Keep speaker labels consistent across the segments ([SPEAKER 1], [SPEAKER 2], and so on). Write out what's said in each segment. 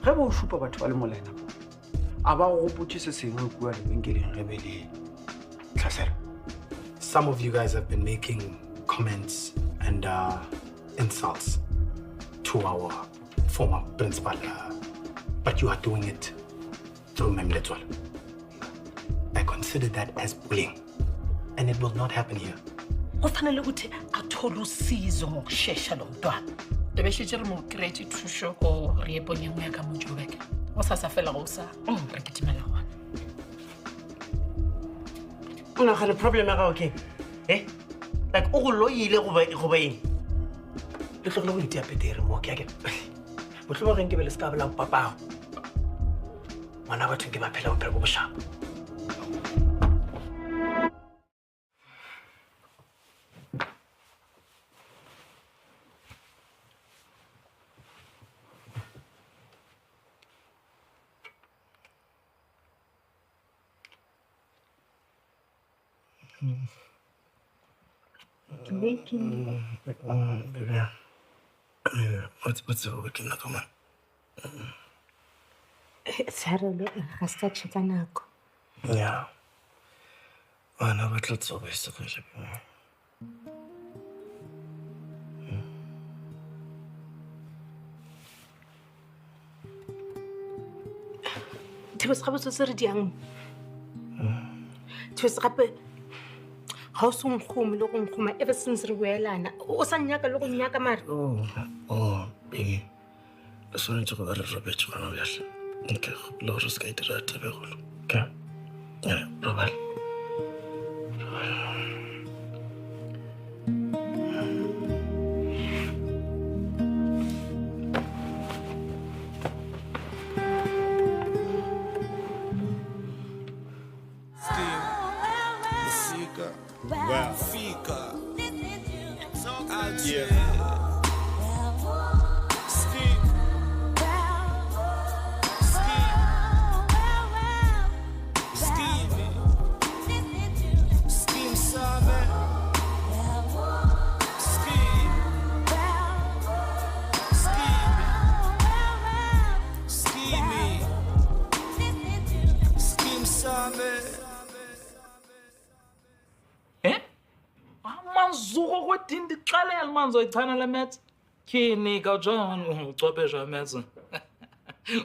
[SPEAKER 1] Ge ba o šupa batho ba le molena a ba go gopotse se sengwe kua lebenkeleng ge be le tlhaselo.
[SPEAKER 2] Some of you guys have been making comments and insults to our former principal, but you are doing it through Memletwal. I consider that as bullying, and it will not happen here.
[SPEAKER 3] Kufanele ukuthi athole usizo ngokusheshsha lo mntwana. Debeshitshe re mo create thusho ko re ebonye ngwe ka mojobeke. O sa fela go sa re kitimela wa.
[SPEAKER 4] Una ga le problem ya ga okay? Like o go loile go ba eng? Le tlogela go itia petere mo ke a ke. Botlhoko reng ke be le ska bela papao. Mana batho ke ba phela bophelo bo boshapa.
[SPEAKER 2] What's the working na toma?
[SPEAKER 5] Tsharele ga se tšhetsa nako.
[SPEAKER 2] Yeah. Ana ba tla tsoba se ka se.
[SPEAKER 5] Tebes ga botse re diang. Tebes gape ga o song khome le go nkgoma ever since re boelana. O sa nyaka le go nyaka mare.
[SPEAKER 2] Baby. Sorry to go there Robert kana bjale. Okay, lo re ska itira tabe golo. Okay. Yeah, Robert.
[SPEAKER 6] Well, Fika. Yeah. Skeem. Skeem Saam. Skeem Saam.
[SPEAKER 3] Manzuko kwedindi xalela manzo ichana le maths. Kini ka ujonga ucwepheshe wa maths.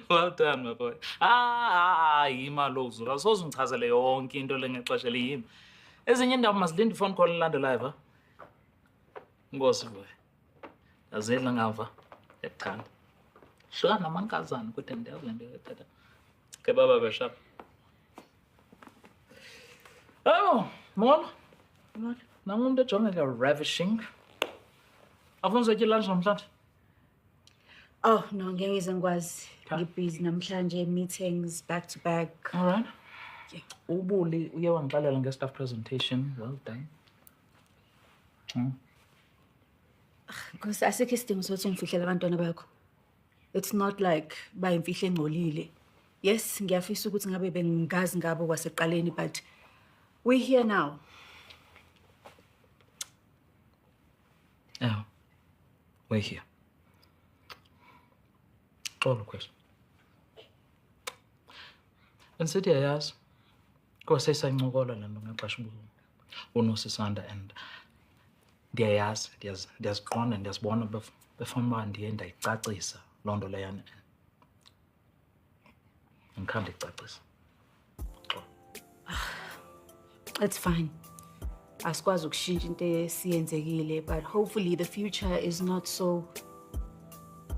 [SPEAKER 3] Well done my boy. Imalo uzulu. Asoze ungichazele yonke into lengexesha liyimi. Ezinye indaba masilinde phone call elandelayo va. Ngosi boy. Azela ngava. Ekuthanda. Shwa namankazana kodwa ndiyazi lento ethatha. Ke baba beshap. Oh, molo. Namuntu ejonge ravishing. Afunza utye lunch namhlanje?
[SPEAKER 5] Oh no, ngeke ngize ngikwazi. Ngibusy namhlanje meetings back to back.
[SPEAKER 3] All right. Yeah. Ubuli uye wangixelela nge-staff presentation. Well done.
[SPEAKER 5] Because asikho isidingo sokuthi ngifihlela abantwana bakho. It's not like bayimfihlo engcolile. Yes, ngiyafisa ukuthi ngabe bengazi ngabo kwaseqaleni, but we're here now.
[SPEAKER 3] Yeah, we're here. All the question. And sithi yayazi kwasesancokola lento ngexesha unosisanda and ndiyaziqonda ndiyazibona befuna uba ndiye ndayicacisa loo nto leyana. Ngikhambe ndicacisa.
[SPEAKER 5] It's fine. Asikwazi ukushintsha into esiyenzekile, but hopefully the future is not so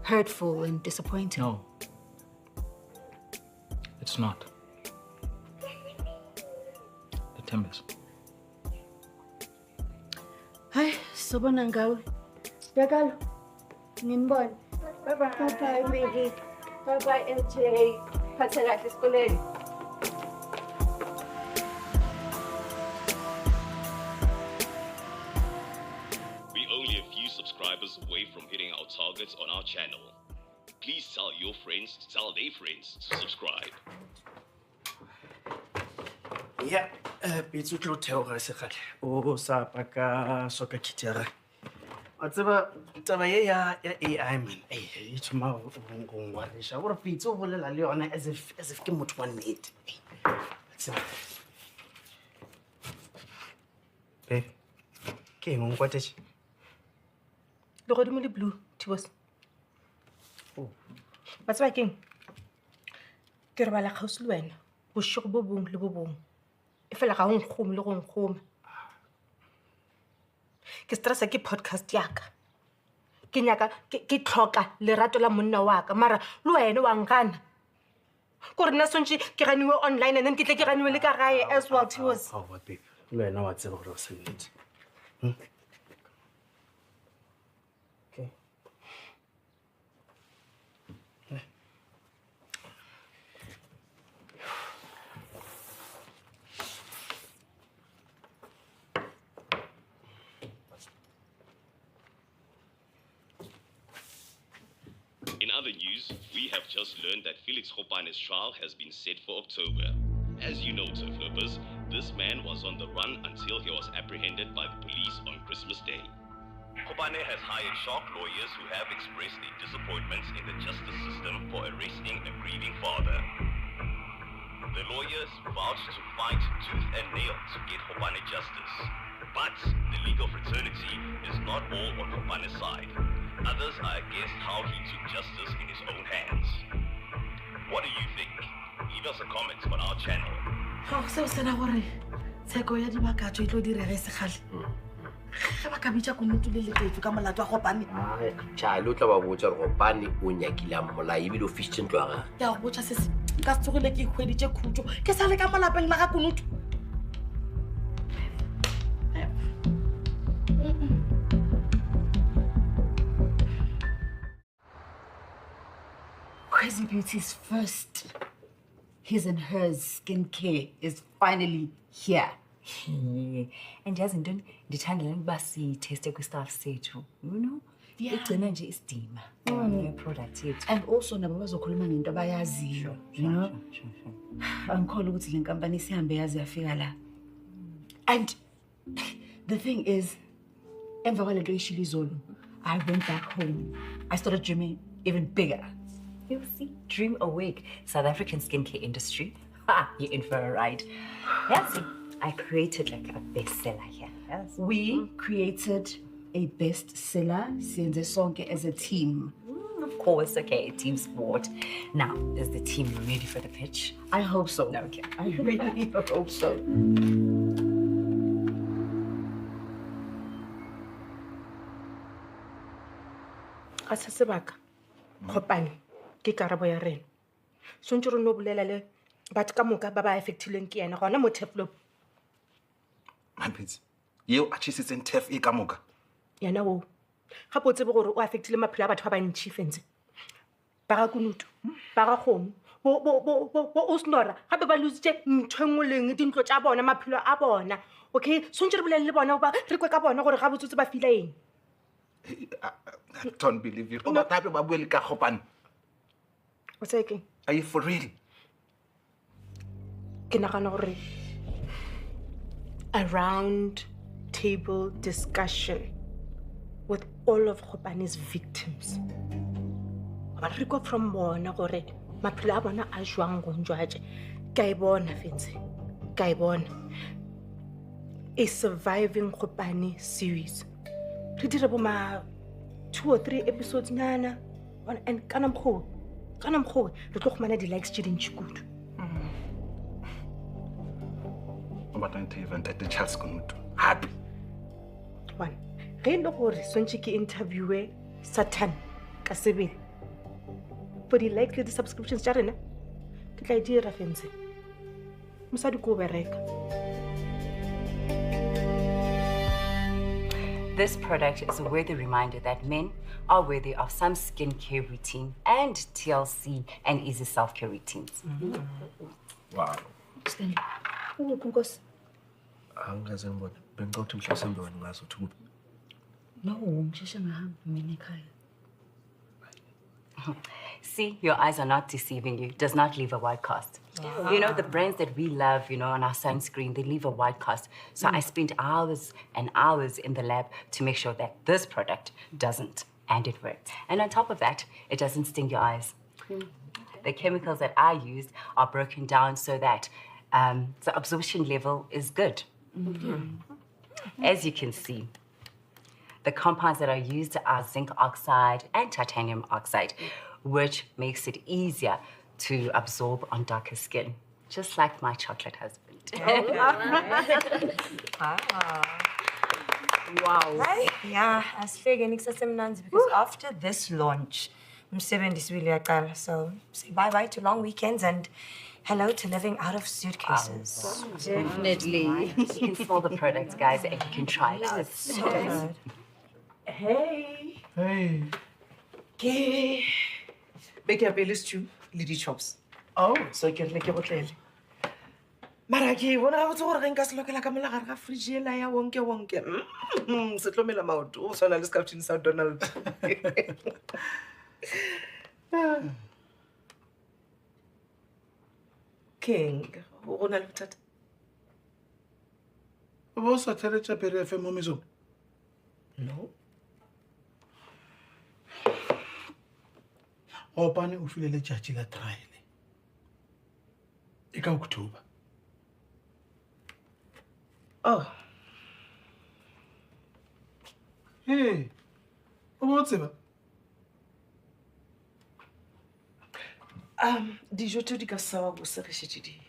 [SPEAKER 5] hurtful and disappointing.
[SPEAKER 3] No. It's not. The Timbers.
[SPEAKER 5] Hi, sobona ngawe. Yakalo. Nginibona. Bye bye. Bye baby. Bye bye LJ. Phatha kahle esikoleni.
[SPEAKER 7] Subscribers away from hitting our targets on our channel. Please tell your friends to tell their friends to subscribe.
[SPEAKER 4] Yeah, bitsu tlo theoga se gale. O sa paka soka kitara. wa tseba taba ye ya AI man e thoma go ngwarisha gore Fitso o bolela le yona as if ke motho wa nnete tseba ke eng o nkwatetse
[SPEAKER 8] le godimo le blue Tibos ba tseba keng ke re bala kgausi le wena bošego bo bongwe le bo bongwe e fela ga o nkgome le go nkgoma ke stressa ke podcast yaka ke nyaka ke tlhoka lerato la monna wa ka mara le wena wa nkana gore nna sontše ke ganiwe online and then ke tle ke ganiwe le ka gae as well Tibos
[SPEAKER 4] babe le wena wa tseba gore o se nnete okay
[SPEAKER 7] In other news, we have just learned that Felix Gopane's trial has been set for October. As you know, Turflippers, this man was on the run until he was apprehended by the police on Christmas Day. Gopane has hired sharp lawyers who have expressed their disappointments in the justice system for arresting a grieving father. The lawyers vouched to fight tooth and nail to get Gopane justice. But the legal fraternity is not all on Gopane's side. Others are against how he took justice in his own hands. What do you think? Leave us a comment on our channel.
[SPEAKER 5] Seo sena gore tsheko ya dibakatso e tlo direga e segale ge ba ka bitša Kunutu le Letetso ka molato wa Gopane
[SPEAKER 9] Tšale o tla ba botsa gore Gopane o nyakilang molai ebile o fisitse ntlo ya gage.
[SPEAKER 5] ke a go botša sese nka se tsogile ke ikgweditše khutso ke sa le ka molapeng la ga Kunutu Crazy Beauty's first his and hers skincare is finally here.
[SPEAKER 10] And yazi ntoni ndithandela ukuba siyitheste kwi-staff sethu you know igcina nje isidima product yethu
[SPEAKER 5] And also nabo bazokhuluma ngento abayaziyo you know angikholwa ukuthi le nkampani isihambe yazi yafika la. And the thing is emva kwalento ishilo izolo I went back home. I started dreaming even bigger.
[SPEAKER 10] You see, dream awake. South African skincare industry. Ha, you're in for a ride. Yes, I created like a bestseller here. Yes.
[SPEAKER 5] We created a bestseller siyenze sonke as a team.
[SPEAKER 10] Of course, okay, team sport. Now, is the team ready for the pitch?
[SPEAKER 5] I hope so.
[SPEAKER 10] Okay.
[SPEAKER 5] I really hope so.
[SPEAKER 8] ga se sebaka Gopane ke karabo ya rena sontse re no bolela le batho ka moka ba ba affectileng ke yena gona mo Teflop
[SPEAKER 1] Mampitsi yeo a tšhisitseng tef e ka moka
[SPEAKER 8] yena wo gape o tsebe gore o affectile maphelo a batho ba bantšhi fentse ba ga Kunutu ba ga Kgomo bo Snora gape ba lositše ntho e nngwe leng dintlo tša bona maphelo a bona okay sontse re bolele le bona ba re kwe ka bona gore ga botsotse ba fila eng
[SPEAKER 1] I don't believe you. Oba tape ba bue le ka Gopane.
[SPEAKER 8] What's that?
[SPEAKER 1] Are you for real?
[SPEAKER 8] Ke nagana gore a round table discussion with all of Gopane's victims. Ba re go from bona gore maphelo a bona a jwang go njwaje. Ka e bona fentse. Ka e bona. A surviving Gopane series. Re dire bo ma 2 or 3 episodes nyana and kana mkho re tlo khumana di likes tse dintsi kudu.
[SPEAKER 1] Oba don't even at the Charles Kunutu. Happy.
[SPEAKER 8] One. Ge le gore sontse ke interviewe Satan ka sebele. For the likes le di subscriptions tsa rena ke tla dira fentse. Mosadi go bereka.
[SPEAKER 10] This product is a worthy reminder that men are worthy of some skincare routine and TLC and easy self-care routines.
[SPEAKER 1] Wow.
[SPEAKER 5] Stanley. Nkosi.
[SPEAKER 9] Angaze ngibona bengicotha mhlasimbe wena ngazo thuba.
[SPEAKER 5] No, ngisheshe ngihamba mina ekhaya.
[SPEAKER 10] See, your eyes are not deceiving you. Does not leave a white cast. You know, the brands that we love, on our sunscreen, they leave a white cast. So I spent hours and hours in the lab to make sure that this product doesn't, and it works. And on top of that, it doesn't sting your eyes. The chemicals that I used are broken down so that the absorption level is good. As you can see, the compounds that are used are zinc oxide and titanium oxide, which makes it easier to absorb on darker skin, just like my chocolate husband.
[SPEAKER 5] Wow.
[SPEAKER 8] Right? Yeah, as figured because after this launch, I'm 70s really so say bye-bye to long weekends and hello to living out of suitcases.
[SPEAKER 5] Definitely.
[SPEAKER 10] You can smell the product, guys, and you can try it out.
[SPEAKER 8] So good.
[SPEAKER 11] Hey.
[SPEAKER 2] Hey.
[SPEAKER 11] Ke be ke apele stew le di-chops.
[SPEAKER 2] Oh.
[SPEAKER 11] So ke re ke botlele. Mara ke bona ga botse gore ge nka se lokela ka mola gare ga fridge ela ya wonke. Se tlomela maoto o tshwana le scaftini sa Donald. King, go na le bothata?
[SPEAKER 2] O bo sa theletša pere FM mo mesong?
[SPEAKER 11] No.
[SPEAKER 2] Gopane o file letšatši la trial. E ka October.
[SPEAKER 11] Oh.
[SPEAKER 2] Hey, o bo tseba?
[SPEAKER 11] Dijo teo di ka sawa bo segišitše di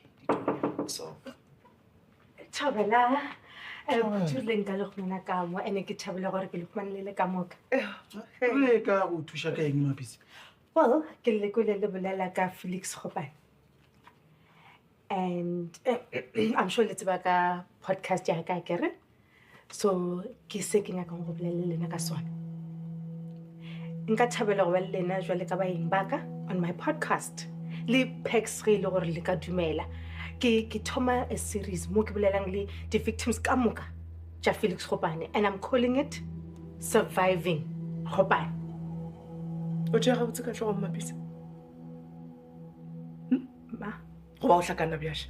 [SPEAKER 11] so.
[SPEAKER 8] Thabela, botuleng ka le khumana ka mo ene ke thabela gore ke le khumanele ka moka.
[SPEAKER 2] Re ka go thuša ka eng mapisi?
[SPEAKER 8] Well, ke le kwele le bolela ka Felix Khopane. And I'm sure let's back a podcast ya ka kere. So ke se ke nyaka go bolela le lena ka sona. Nka thabela go ba le lena jwale ka ba eng baka on my podcast. Le Pex re le gore le ka dumela. Ke thoma a series mo ke bolelang le the victims ka moka ja Felix Khopane, and I'm calling it Surviving Khopane.
[SPEAKER 11] O tšea gabotse ka tlhogo mmapisa?
[SPEAKER 8] Ma?
[SPEAKER 11] Go ba o hlakana bjaša.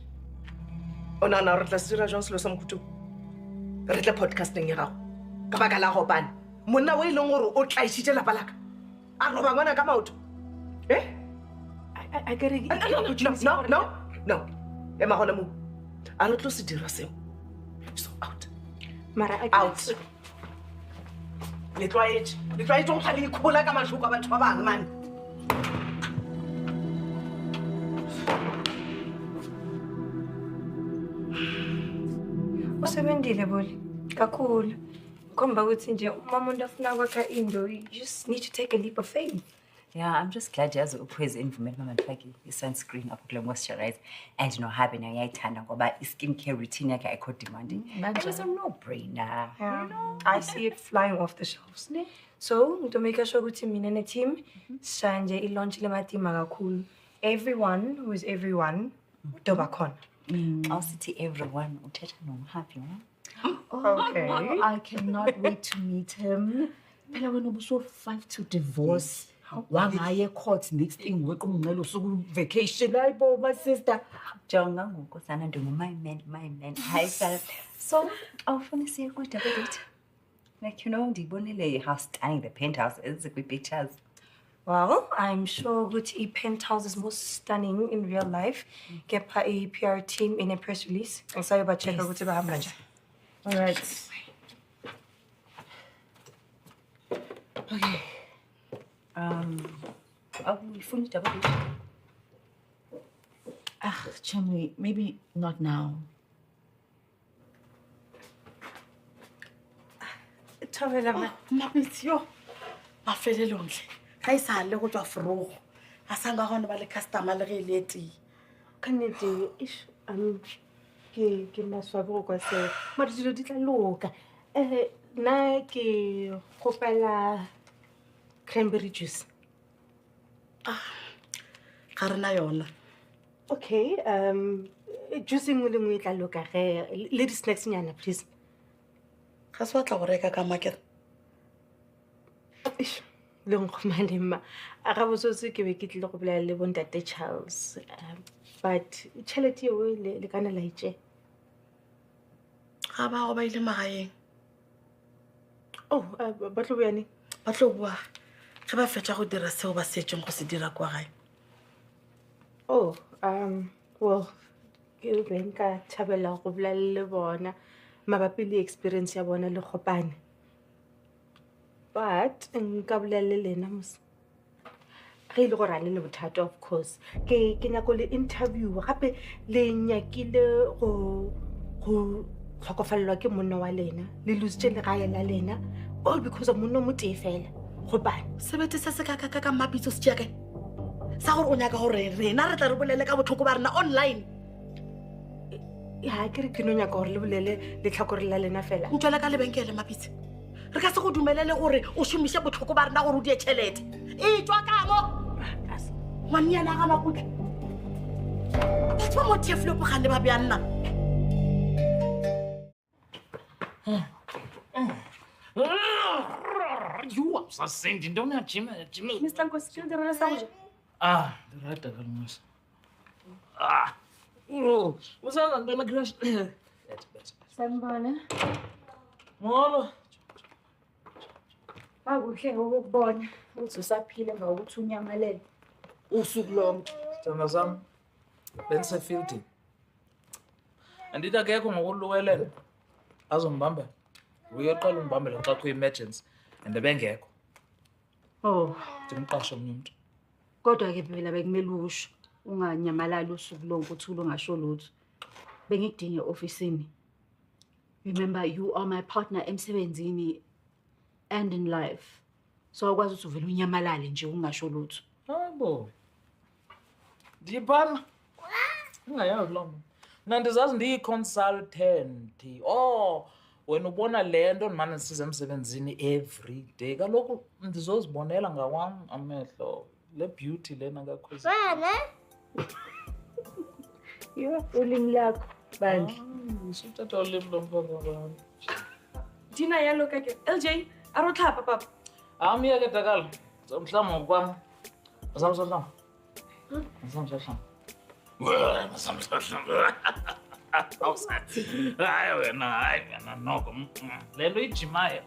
[SPEAKER 11] O nagana gore re tla se dira jang selo sa mokhutung? Re tle podcasteng ya gago ka baka la Khopane, monna o e leng gore o tlaišitše lapa laka a roba ngwana ka maoto.
[SPEAKER 8] I get it.
[SPEAKER 11] No. Ema gona mo. A re tlo se dira seo. So out.
[SPEAKER 8] Mara
[SPEAKER 11] Out. Le tloaetše go kga le ikgola ka mašoko a batho ba bangwe mane.
[SPEAKER 8] Usebenzile boli. Kakhulu. Komba ukuthi nje uma umuntu afuna kwakha into, you just need to take a leap of faith.
[SPEAKER 10] Yeah, I'm just glad yazi uphuze imvume mama mfaki i-sunscreen apho kule moisturize and habe nayo yayithanda ngoba i-skincare routine yakhe ayikho demanding. It was a no-brainer.
[SPEAKER 8] Yeah. I see it flying off the shelves. So, to make sure ukuthi mina ne team sanje i-launch le matima kakhulu. Everyone who is everyone doba khona.
[SPEAKER 10] Awusithi everyone uthetha nomhappy,
[SPEAKER 5] Okay. I cannot wait to meet him. Phela wena ubuso 5 to divorce. Wangaye court next thing weqa umncelo suku vacation. Hayibo my sister.
[SPEAKER 10] Jonga ngokosana my man. Hi sir. So, awufuna siye ku double date. Like ndibonile how stunning the penthouse is with pictures.
[SPEAKER 8] Well, I'm sure Gucci penthouse is most stunning in real life. Get a PR team in a press release. And sorry about check out Gucci.
[SPEAKER 5] All right.
[SPEAKER 11] Okay.
[SPEAKER 10] We fully double date.
[SPEAKER 5] Chamwe, maybe not now.
[SPEAKER 11] Thabela
[SPEAKER 5] Mapitsi yo. Ba fele lontle. Ga isa le go tswa forogo. A sanga gone ba le customer le ge leti.
[SPEAKER 8] Kannete ish ke maswabi go kwa se. Mara dilo di tla loka. Na ke gopela cranberry juice.
[SPEAKER 5] Ga rena yona.
[SPEAKER 8] Okay, juice engwe le ngwe tla loka ge le di snacks nyana please.
[SPEAKER 5] Ga se wa tla go reka ka market.
[SPEAKER 8] Ish, leng khumane mma a ga botsotse ke be ke tlile go bolela le bontate Charles but tšhelete eo le kana la itse
[SPEAKER 11] ga ba go ba ile magaeng
[SPEAKER 8] oh ba tlo boyane
[SPEAKER 11] ba tlo boa ge ba fetša go dira seo ba setseng go se dira kwa gae
[SPEAKER 8] oh well ke be nka thabela go bolela le bona mabapi le experience ya bona le Kgopane but nka bolela le lena mos ge ile gore a le bothata of course ke nyako le interview gape le nyakile go tlhokofalelwa ke monna wa lena le lositse legae la lena all because of monna mo tee fela Kgopane
[SPEAKER 11] sebete se se ka mapitso se tšea kae sa gore o nyaka gore rena re tla re bolele ka botlhoko ba rena online
[SPEAKER 8] ya ke re ke no nyaka gore le bolele le tlhakore la lena fela
[SPEAKER 11] ntswele ka lebenkele mapitse re ka se go dumelele gore o šomiše botlhoko ba rena gore o die tšhelete e tswa kamo ngwannyana ga makutla batho ba motieflopogane ba bjanna
[SPEAKER 3] You upsetting, don't have Jim.
[SPEAKER 5] Mr. Nkosi, ke direla sa go ja?
[SPEAKER 3] The right girl, what's that? I'm gonna crash.
[SPEAKER 5] Sanibona.
[SPEAKER 3] Molo.
[SPEAKER 5] Akuhle ukubona uthi usaphile ngokuthi unyamalele usuku lonke.
[SPEAKER 3] Sithanda sami. Bengisefielding. Andithi akekho ngokuluwelela. Azombamba. Uyoqala umbambele xa ku-emergency and bengekho.
[SPEAKER 5] Oh,
[SPEAKER 3] Ndimqashe omnye umuntu.
[SPEAKER 5] kodwa ke phela bekumele usho unganyamalala usuku lonke uthi ungasho lutho. Bengikudinga e-ofisini. Remember, you are my partner emsebenzini and in life. So akwazi ukuthi uvele unyamalale nje ungasho lutho.
[SPEAKER 3] Hayibo. Ndiyiphana. Ungayazi lo mntu. Mina ndizazi ndiyi-consultant. Oh, wena ubona le nto ndimane ndisiza emsebenzini every day. Kaloku ndizozibonela ngawam amehlo. Le beauty lena kakhwezi.
[SPEAKER 5] Yo, ulimi lakho bandla.
[SPEAKER 3] Suthatha ulimi lomfana wami.
[SPEAKER 11] Dina yalo kake LJ aro tlhapa papa
[SPEAKER 3] Amiyeke Dakala. Mhlawumbe ngokwami. Masamhlamba. Hayi wena noko. Le nto ijimayo.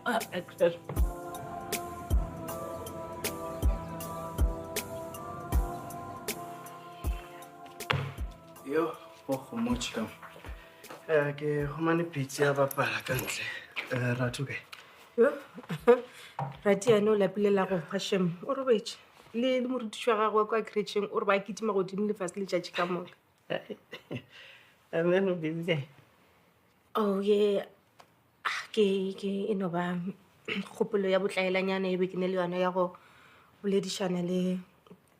[SPEAKER 1] Yo, go motši ka mo. Ke humane pitse ya bapala ka ntle. Ratu ke.
[SPEAKER 8] Yo rati yane o lapilela go kgwashem o robetse le morutišwa gagwe kwa kretšheng o re ba kitima godimo lefase letšatši ka moka
[SPEAKER 1] And then we be
[SPEAKER 8] oh yeah ke e no ba kgopolo ya botlaelanyana e be ke ne le yona ya go boledišana le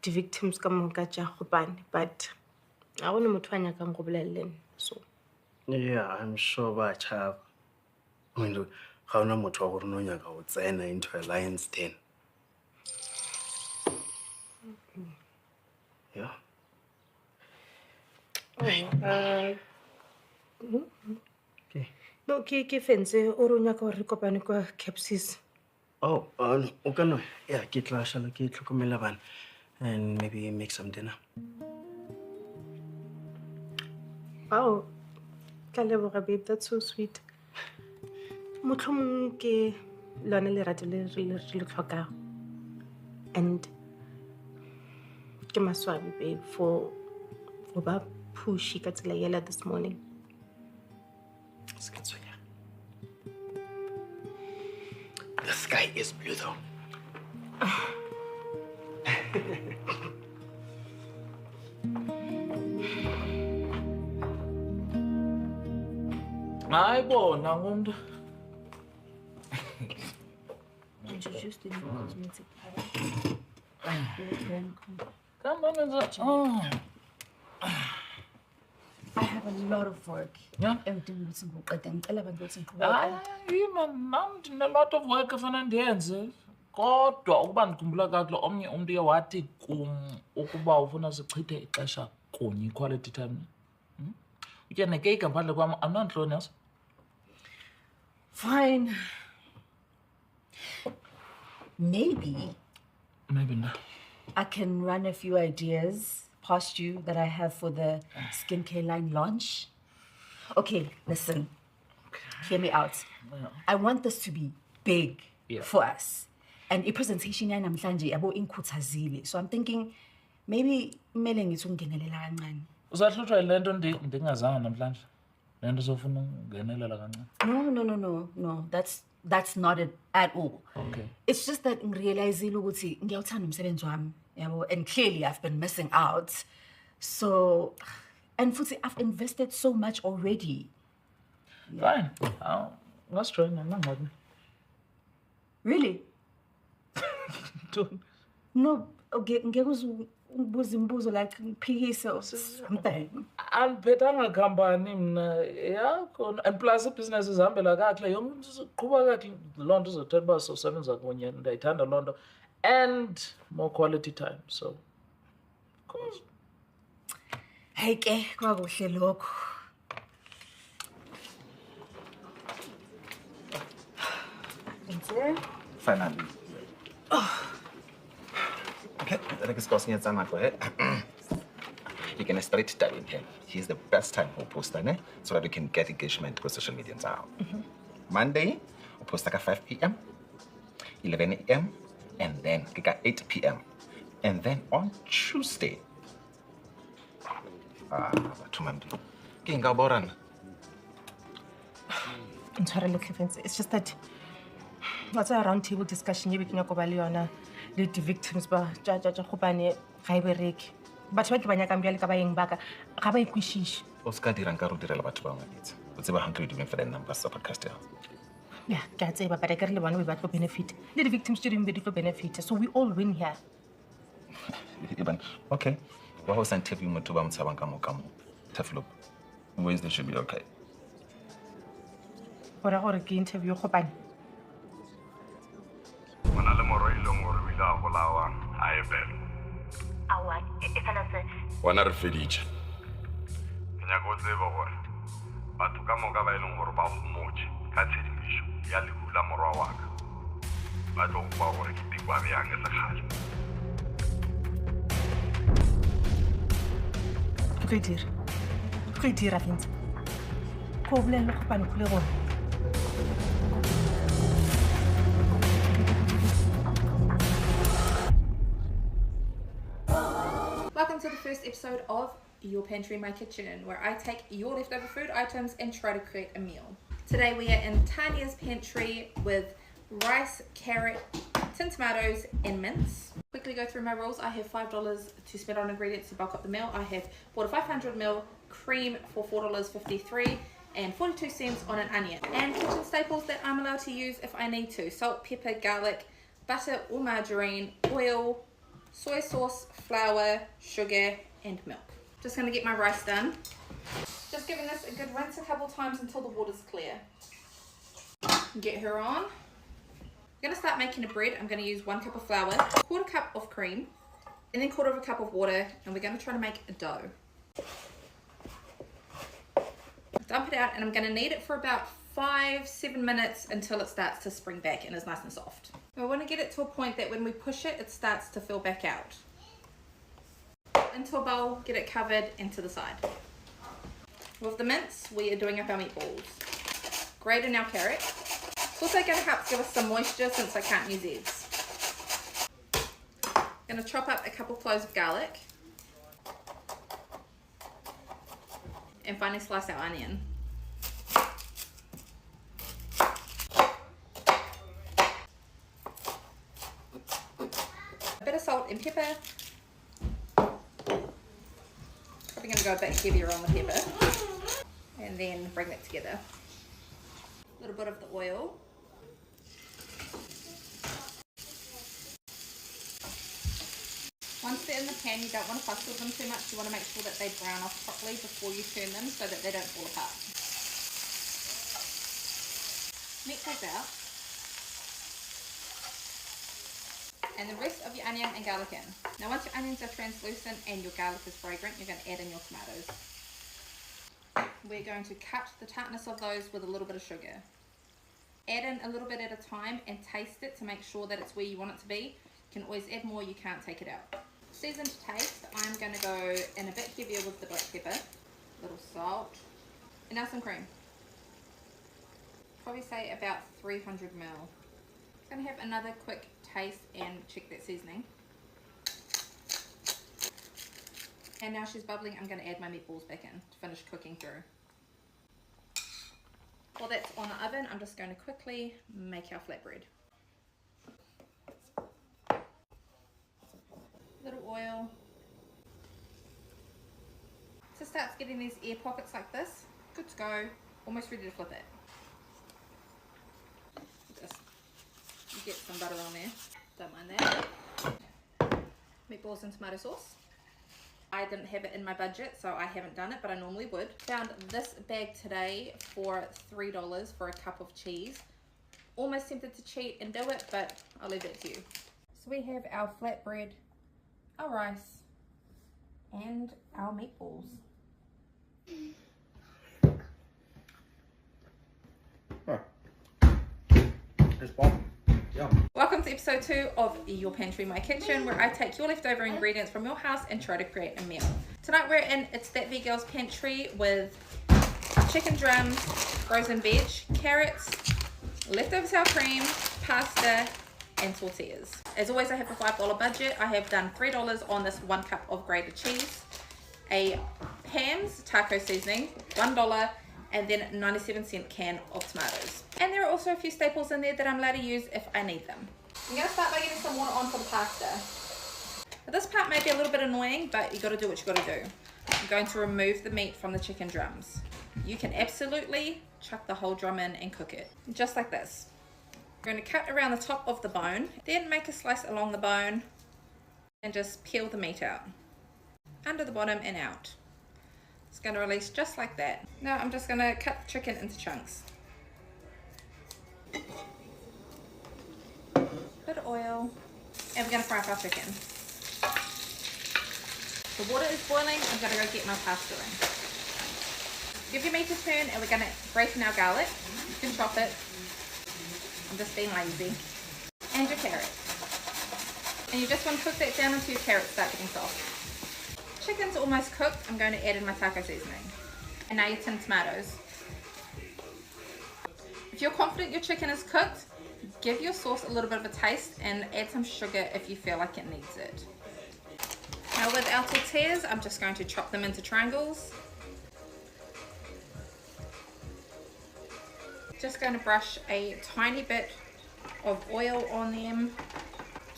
[SPEAKER 8] di-victims ka moka tša Kgopane but ga gone motho a nyakang go bolela le nna so
[SPEAKER 1] yeah, I'm sure ba tšhaba. I mean, ga ona motho wa gore no nyaka go tsena into a lion's den. Yeah. Okay.
[SPEAKER 8] no ke fentse o re o nyaka gore re kopane kwa Capsis.
[SPEAKER 1] Oh, o ka no. Yeah, ke tla šala ke tlhokomela bana and maybe make some dinner.
[SPEAKER 8] Wow, ka leboga babe, that's so sweet. Motlhomong ke lona lerato le re le tlhokago and ke maswabi babe for ba pushy ka tsela yela this morning.
[SPEAKER 1] The sky is blue though.
[SPEAKER 3] Ayibona umuntu.
[SPEAKER 5] Introduce the cosmetic
[SPEAKER 3] Come on,
[SPEAKER 5] I have a lot of work.
[SPEAKER 3] Yeah.
[SPEAKER 5] Everything ukuthi ngiqede ngicela abantu ukuthi
[SPEAKER 3] Hayi man, nam ndine lot of work efana ndiyenze. Kodwa ukuba ndikhumbula kakuhle omnye umuntu uye wathi kum ukuba ufuna sichithe ixesha kunye quality time. Utya nekeyiki ngaphandle kwam anantloni yaso.
[SPEAKER 5] Fine. Maybe
[SPEAKER 3] Maybe not.
[SPEAKER 5] I can run a few ideas past you that I have for the skincare line launch. Okay, listen. Hear me out. I want this to be big for us. And a presentation yanamhlanje yabo inkhuthazile. So I'm thinking maybe kumele ngithi ungenelela kancane.
[SPEAKER 3] Usahlutshwa yile nto ndingazanga namhlanje. Le nto sofuna ungenelela kancane.
[SPEAKER 5] No. That's not it at all.
[SPEAKER 3] Okay.
[SPEAKER 5] It's just that ngirealizile ukuthi ngiyawuthanda umsebenzi wami, yabo, and clearly I've been missing out. So, and futhi I've invested so much already.
[SPEAKER 3] Fine. Let's try. I'm not mad.
[SPEAKER 5] Really?
[SPEAKER 3] Don't.
[SPEAKER 5] No, okay, ngibuza imibuzo like ngiphikise or something.
[SPEAKER 3] Alibhedanga company mna yakho and plus business izihambela kahle yonke into izoqhubeka kahle loo nto izothetha uba sosebenza kunye ndiyayithanda loo nto and more quality time so of course.
[SPEAKER 5] Hayi ke kwakuhle lokho.
[SPEAKER 12] Finally. Okay, I guess causing it go ahead. You can start studying him. He's the best time for poster, so that we can get engagement with social media now. Monday, we post at 5 p.m., 11 a.m., and then 8 p.m. And then on Tuesday,
[SPEAKER 8] It's just that what's a round table discussion you can go lead the victims ba khopane ga e bereke batho ba ke banya ka mbya le ka ba eng baka ga ba ikwishishe
[SPEAKER 12] o ska dirang ka ro direla batho ba ngwetsi o tseba hantle di for the numbers of podcast
[SPEAKER 8] yeah ke a tseba but I get le bana ba tlo benefit le the victims tšeding be di tlo benefit so we all win here.
[SPEAKER 12] Even okay wa ho sa interview motho ba mtshabang ka mo tough look Wednesday should be okay.
[SPEAKER 8] Ora gore ke interview khopane
[SPEAKER 13] Mona le moro ile ngore wila go lawa a ebel.
[SPEAKER 14] Awa, e fela se.
[SPEAKER 13] Wana re feditše. Ke nyaka go tseba gore batho ka moka ba ileng gore ba mmotse ka tshedimošo ya lehula morwa wa ka. Ba tlo go kwa gore ke tikwa bjang le kgale.
[SPEAKER 8] Go dira Vince. Go bolela khopane go le gore
[SPEAKER 15] Welcome to the first episode of Your Pantry, My Kitchen, where I take your leftover food items and try to create a meal. Today we are in Tanya's pantry with rice, carrot, tin tomatoes, and mince. Quickly go through my rules. I have $5 to spend on ingredients to bulk up the meal. I have bought a 500ml cream for $4.53 and 42 cents on an onion. And kitchen staples that I'm allowed to use if I need to: salt, pepper, garlic, butter or margarine, oil, soy sauce, flour, sugar, and milk. Just gonna get my rice done. Just giving this a good rinse a couple times until the water's clear. Get her on. I'm gonna start making a bread. I'm gonna use 1 cup of flour, 1/4 cup of cream, and then 1/4 cup of water, and we're gonna try to make a dough. Dump it out, and I'm gonna knead it for about 5-7 minutes until it starts to spring back and is nice and soft. We want to get it to a point that when we push it, it starts to fill back out. Into a bowl, get it covered, and to the side. With the mince, we are doing up our meatballs. Grate in our carrot. It's also going to help give us some moisture since I can't use eggs. Going to chop up a couple cloves of garlic. And finally slice our onion. A bit of salt and pepper. Probably going to go a bit heavier on the pepper. And then bring that together. A little bit of the oil. Once they're in the pan, you don't want to fuss with them too much. You want to make sure that they brown off properly before you turn them so that they don't fall apart. Next, take out. And the rest of your onion and garlic in. Now once your onions are translucent and your garlic is fragrant, you're going to add in your tomatoes. We're going to cut the tartness of those with a little bit of sugar. Add in a little bit at a time and taste it to make sure that it's where you want it to be. You can always add more, you can't take it out. Season to taste, I'm going to go in a bit heavier with the black pepper, a little salt, and now some cream. Probably say about 300 ml. I'm going to have another quick taste and check that seasoning. And now she's bubbling, I'm going to add my meatballs back in to finish cooking through. While that's on the oven, I'm just going to quickly make our flatbread. Little oil. So it starts getting these air pockets like this. Good to go. Almost ready to flip it. Just get some butter on there. Don't mind that. Meatballs and tomato sauce. I didn't have it in my budget, so I haven't done it, but I normally would. Found this bag today for $3 for a cup of cheese. Almost tempted to cheat and do it, but I'll leave it to you. So we have our flatbread, our rice, and our meatballs.
[SPEAKER 12] It's bomb. Yum.
[SPEAKER 15] Welcome to episode 2 of Your Pantry, My Kitchen, where I take your leftover ingredients from your house and try to create a meal. Tonight we're in It's That Big Girl's Pantry with chicken drums, frozen veg, carrots, leftover sour cream, pasta, and tortillas. As always, I have a $5 budget. I have done $3 on this 1 cup of grated cheese, a Pam's taco seasoning, $1, and then 97-cent can of tomatoes. And there are also a few staples in there that I'm allowed to use if I need them. I'm gonna start by getting some water on for the pasta. Now, this part may be a little bit annoying, but you gotta do what you gotta do. I'm going to remove the meat from the chicken drums. You can absolutely chuck the whole drum in and cook it, just like this. I'm going to cut around the top of the bone, then make a slice along the bone, and just peel the meat out, under the bottom and out. It's going to release just like that. Now I'm just going to cut the chicken into chunks. Bit of oil, and we're going to fry up our chicken. The water is boiling. I'm going to go get my pasta in. Give your meat a turn, and we're going to break in our garlic. You can chop it. I'm just being lazy. And your carrot. And you just want to cook that down until your carrots start getting soft. Chicken's almost cooked. I'm going to add in my taco seasoning. And now your tinned tomatoes. If you're confident your chicken is cooked, give your sauce a little bit of a taste and add some sugar if you feel like it needs it. Now with our tortillas, I'm just going to chop them into triangles. Just going to brush a tiny bit of oil on them,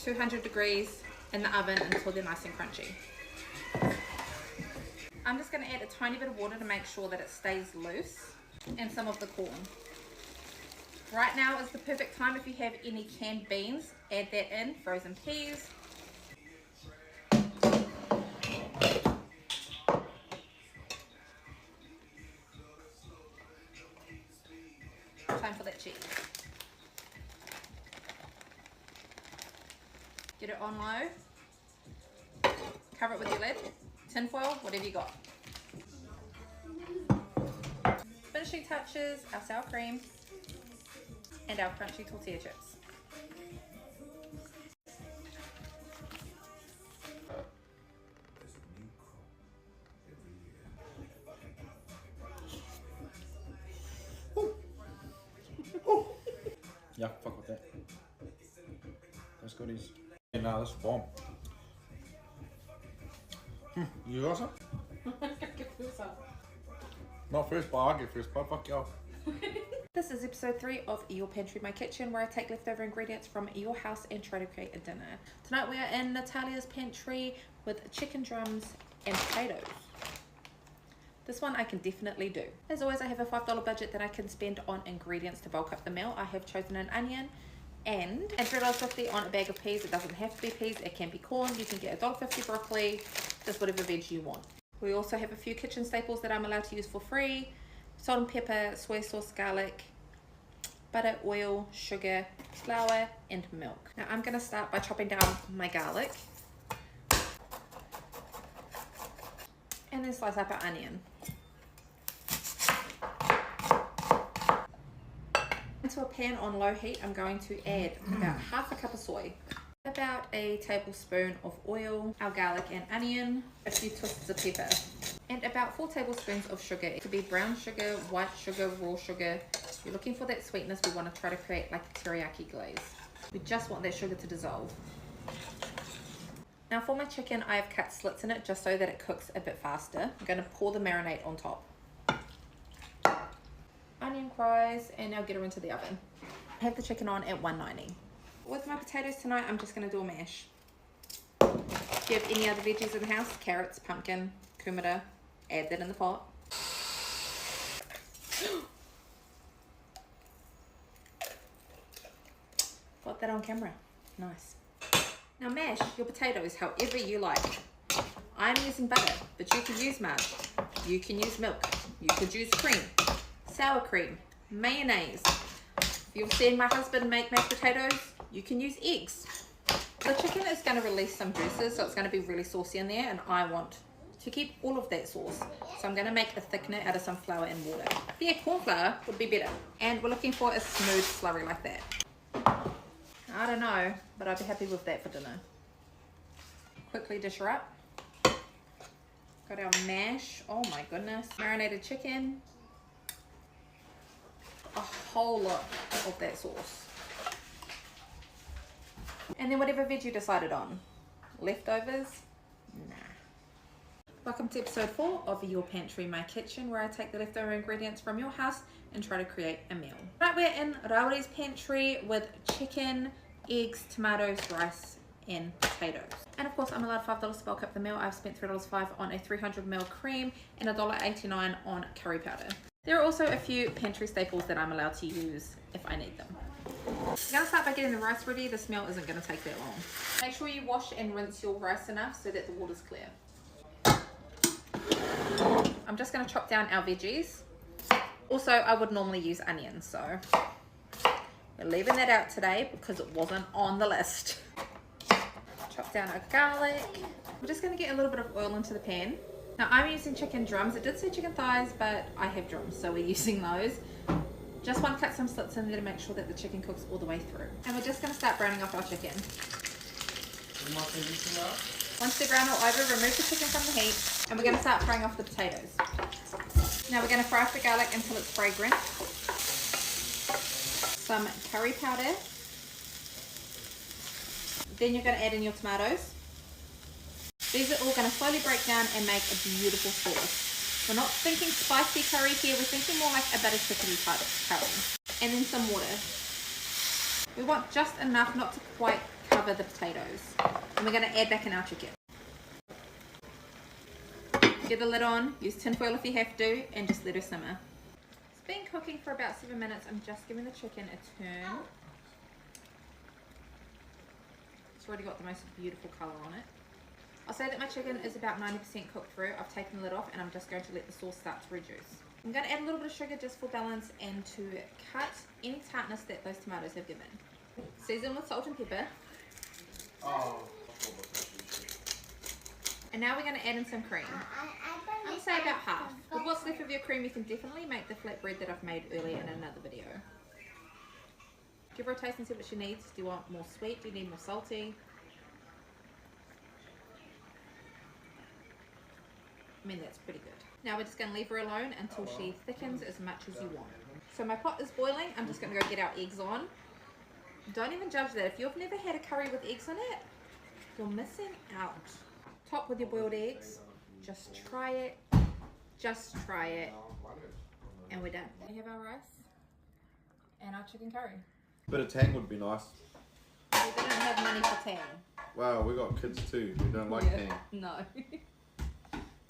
[SPEAKER 15] 200 degrees in the oven until they're nice and crunchy. I'm just going to add a tiny bit of water to make sure that it stays loose, and some of the corn. Right now is the perfect time. If you have any canned beans, add that in, frozen peas. Time for that cheese. Get it on low. Cover it with your lid, tin foil, whatever you got. Finishing touches, our sour cream and our crunchy tortilla chips.
[SPEAKER 12] Yeah, fuck with that. Let's go these. Hey, now this is bomb. You got some? Not first, but I'll get first, but fuck y'all.
[SPEAKER 15] This is episode 3 of Your Pantry, My Kitchen, where I take leftover ingredients from your house and try to create a dinner. Tonight we are in Natalia's pantry with chicken drums and potatoes. This one I can definitely do. As always, I have a $5 budget that I can spend on ingredients to bulk up the meal. I have chosen an onion and $3.50 on a bag of peas. It doesn't have to be peas, it can be corn. You can get $1.50 broccoli, just whatever veg you want. We also have a few kitchen staples that I'm allowed to use for free. Salt and pepper, soy sauce, garlic, butter, oil, sugar, flour, and milk. Now I'm gonna start by chopping down my garlic. And then slice up our onion. Into a pan on low heat, I'm going to add about half a cup of soy. about a tablespoon of oil, our garlic and onion, a few twists of pepper, and about 4 tablespoons of sugar. It could be brown sugar, white sugar, raw sugar. If you're looking for that sweetness, we want to try to create like a teriyaki glaze. We just want that sugar to dissolve. Now for my chicken, I have cut slits in it just so that it cooks a bit faster. I'm going to pour the marinade on top. Onion fries, and now get her into the oven. I have the chicken on at 190. With my potatoes tonight, I'm just going to do a mash. If you have any other veggies in the house, carrots, pumpkin, kumara, add that in the pot. Got that on camera. Nice. Now mash your potatoes however you like. I'm using butter, but you could use margarine. You can use milk. You could use cream, sour cream, mayonnaise. You've seen my husband make mashed potatoes. You can use eggs. The chicken is going to release some juices, so it's going to be really saucy in there, and I want to keep all of that sauce. So I'm going to make a thickener out of some flour and water. Yeah, corn flour would be better. And we're looking for a smooth slurry like that. I don't know, but I'd be happy with that for dinner. Quickly dish her up. Got our mash. Oh my goodness. Marinated chicken. A whole lot of that sauce. And then whatever veg you decided on. Leftovers? Nah. Welcome to episode 4 of Your Pantry, My Kitchen, where I take the leftover ingredients from your house and try to create a meal. Right, we're in Rauri's pantry with chicken, eggs, tomatoes, rice, and potatoes. And of course, I'm allowed $5 to bulk up the meal. I've spent $3.05 on a 300ml cream and $1.89 on curry powder. There are also a few pantry staples that I'm allowed to use if I need them. I'm gonna start by getting the rice ready. This meal isn't gonna take that long. Make sure you wash and rinse your rice enough so that the water's clear. I'm just gonna chop down our veggies. Also, I would normally use onions, so we're leaving that out today because it wasn't on the list. Chop down our garlic. I'm just gonna get a little bit of oil into the pan. Now I'm using chicken drums. It did say chicken thighs, but I have drums, so we're using those. Just want to cut some slits in there to make sure that the chicken cooks all the way through. And we're just gonna start browning off our chicken. Once they're brown all over, remove the chicken from the heat, and we're gonna start frying off the potatoes. Now we're gonna fry off the garlic until it's fragrant. Some curry powder. Then you're gonna add in your tomatoes. These are all gonna slowly break down and make a beautiful sauce. We're not thinking spicy curry here, we're thinking more like a butter chickeny type of curry. And then some water. We want just enough not to quite cover the potatoes. And we're gonna add back in our chicken. Get the lid on, use tin foil if you have to, and just let her simmer. It's been cooking for about 7 minutes. I'm just giving the chicken a turn. It's already got the most beautiful color on it. I'll say that my chicken is about 90% cooked through. I've taken the lid off and I'm just going to let the sauce start to reduce. I'm going to add a little bit of sugar just for balance and to cut any tartness that those tomatoes have given. Season with salt and pepper. And now we're going to add in some cream. I'm going to say about half. With what's left of your cream, you can definitely make the flatbread that I've made earlier in another video. Give her a taste and see what she needs. Do you want more sweet? Do you need more salty? I mean, that's pretty good. Now we're just going to leave her alone until she thickens as much as you want. So my pot is boiling. I'm just going to go get our eggs on. Don't even judge that. If you've never had a curry with eggs in it, you're missing out. Top with your boiled eggs. Just try it. Just try it. And we're done. We have our rice and our chicken curry.
[SPEAKER 13] Bit of tang would be nice.
[SPEAKER 15] We don't have money for tang.
[SPEAKER 13] Wow, we got kids too who don't like tang.
[SPEAKER 15] No.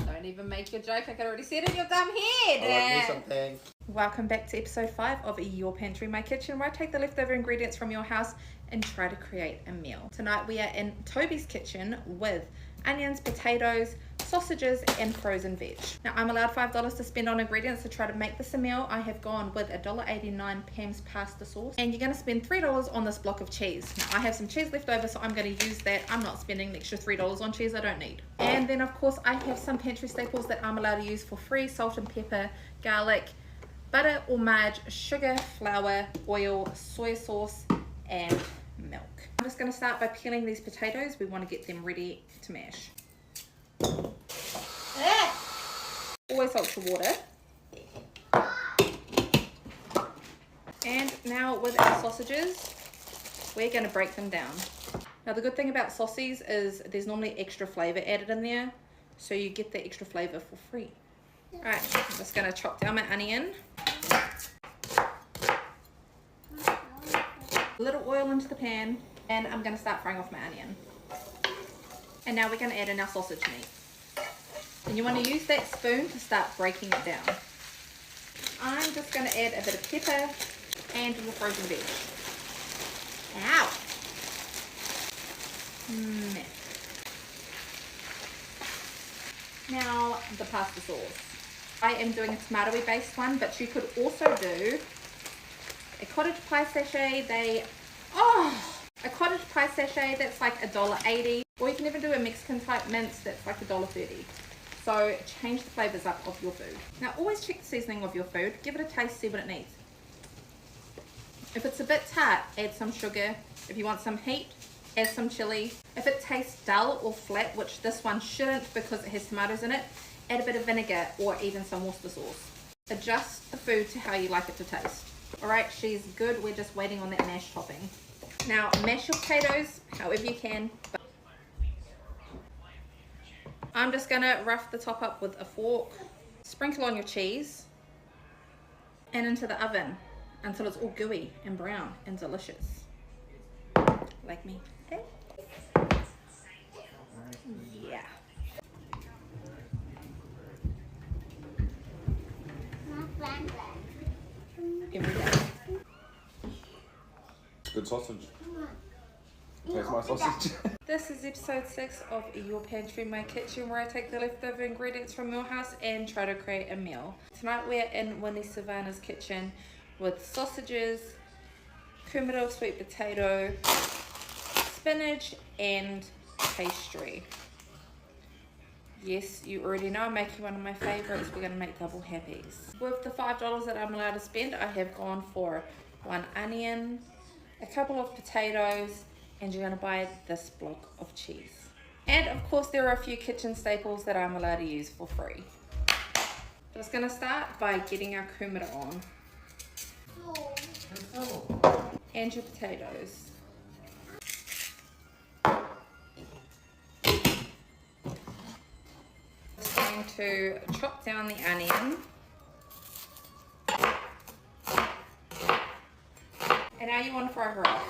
[SPEAKER 15] Don't even make your joke. I could already see it in your dumb head.
[SPEAKER 13] I like me some tang.
[SPEAKER 15] Welcome back to episode 5 of Your Pantry, My Kitchen, where I take the leftover ingredients from your house and try to create a meal. Tonight we are in Toby's kitchen with onions, potatoes, sausages, and frozen veg. Now I'm allowed $5 to spend on ingredients to try to make this a meal. I have gone with $1.89 Pam's pasta sauce, and you're going to spend $3 on this block of cheese. Now I have some cheese left over, so I'm going to use that. I'm not spending an extra $3 on cheese I don't need. And then of course I have some pantry staples that I'm allowed to use for free: salt and pepper, garlic, butter or margarine, sugar, flour, oil, soy sauce, and milk. I'm just going to start by peeling these potatoes. We want to get them ready to mash. Always salt your water. And now with our sausages, we're going to break them down. Now the good thing about sausages is there's normally extra flavour added in there, so you get the extra flavour for free. Alright, I'm just going to chop down my onion. A little oil into the pan, and I'm going to start frying off my onion. And now we're going to add in our sausage meat. And you want to use that spoon to start breaking it down. I'm just going to add a bit of pepper and the frozen veg. Ow! Now the pasta sauce. I am doing a tomatoey based one, but you could also do a cottage pie sachet. A cottage pie sachet that's like $1.80, or you can even do a Mexican type mince that's like $1.30. So change the flavors up of your food. Now always check the seasoning of your food. Give it a taste, see what it needs. If it's a bit tart, add some sugar. If you want some heat, add some chili. If it tastes dull or flat, which this one shouldn't because it has tomatoes in it, add a bit of vinegar or even some Worcester sauce. Adjust the food to how you like it to taste. Alright, she's good. We're just waiting on that mash topping. Now mash your potatoes however you can. I'm just gonna rough the top up with a fork. Sprinkle on your cheese and into the oven until it's all gooey and brown and delicious. Like me. Okay? Yeah. Every day.
[SPEAKER 13] Good sausage. Where's my sausage?
[SPEAKER 15] This is episode 6 of Your Pantry, My Kitchen, where I take the leftover ingredients from your house and try to create a meal. Tonight we're in Winnie Savannah's kitchen with sausages, kumara sweet potato, spinach and pastry. Yes, you already know I'm making one of my favorites. We're going to make double happies. With the $5 that I'm allowed to spend, I have gone for 1 onion, a couple of potatoes, and you're going to buy this block of cheese. And of course there are a few kitchen staples that I'm allowed to use for free. Just going to start by getting our kumara on. And your potatoes. Just going to chop down the onion. And now you want to fry her up.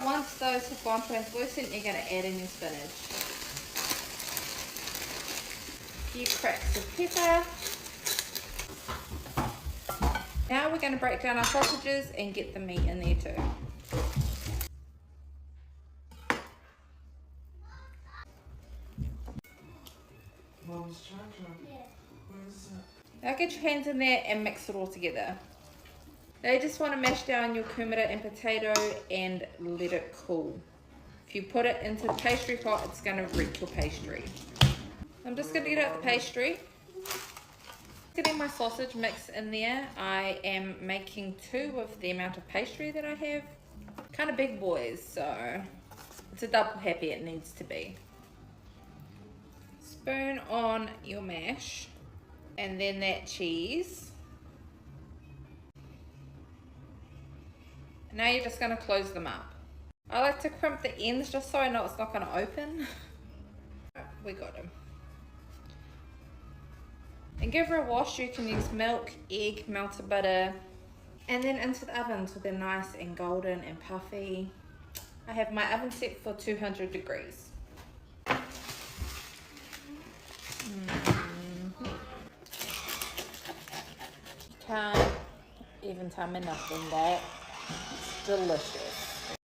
[SPEAKER 15] Once those have gone translucent, you're going to add in your spinach. A few cracks of pepper. Now we're going to break down our sausages and get the meat in there too. Now get your hands in there and mix it all together. Now you just want to mash down your kumara and potato and let it cool. If you put it into the pastry pot, it's going to wreck your pastry. I'm just going to get out the pastry. Getting my sausage mix in there. I am making 2 of the amount of pastry that I have. Kind of big boys, so it's a double happy it needs to be. Spoon on your mash and then that cheese. Now you're just going to close them up. I like to crimp the ends just so I know it's not going to open. We got them. And give her a wash. You can use milk, egg, melted butter, and then into the oven so they're nice and golden and puffy. I have my oven set for 200 degrees. Can't even tell me nothing that. Delicious.